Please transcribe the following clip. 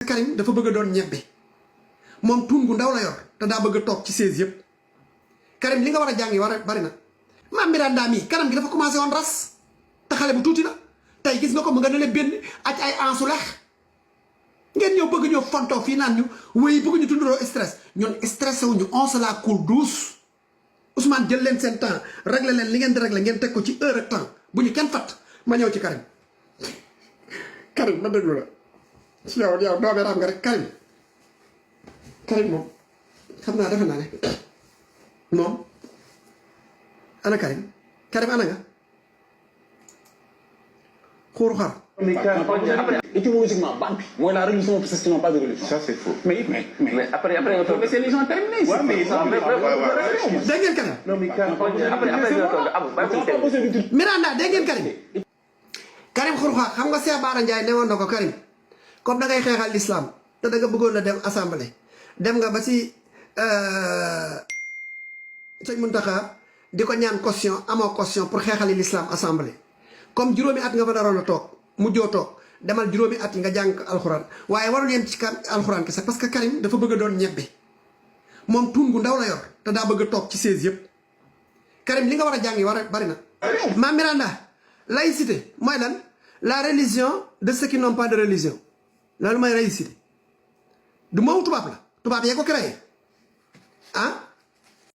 Karim dafa bëgg doon ñebbe moom tuun gu ndaw la yor te daa bëgg toog ci 16 yëpp Karim li nga war a jàngi war a bari na Mame Miranda mii kanam gi dafa commencé woon ras te xale bu tuuti la tey gis nga ko mu nga ne le benn ak ay ansu lex ngeen ñëw bëgg ñëw fontoo fii naan ñu wéy bëgg ñu tunduroo stress ñun stressé wuñu on se la coule douce Ousmane jël leen seen temps réglé leen li ngeen di réglé ngeen teg ko ci heure ak temps bu ñu kenn fat ma ñëw ci Karim Karim ma déglu la si yow doobee raam nga rek Karim moom xam naa defe naa ne moom ana Karim ana nga xuuru xar étymologiquement banque mooy la religion parce qu'ils n'ont pas de religion. Ça c'est faux. Mais après c'est les gens terminés. Ouais, mais dégg ngeen Karim non mais Miranda dégg ngeen Karim xuuru xar xam nga Cheikh Bara Ndiaye ne woon na ko Karim comme da ngay xeexal l'islam te da nga bëggoon a dem assemblée dem nga ba si sëñ Mountakha di ko ñaan caution amoo caution pour xeexali l'islam assemblée comme juróomi at nga fa naroon a toog mujjoo toog demal juróomi at yi nga jàng alxuraan waaye warul yem ci alxuraan kese parce que Karim dafa bëgg a doon ñebbe moom tuun gu ndaw la yor te daa bëgg a toog ci 16 yëpp Karim li nga war a jàngi war a bari na Mame Miranda laïcité mooy lan la religion de ceux qui n'ont pas de religion loolu mooy laïcité du moomu tubaab la tubaab yee ko créé ah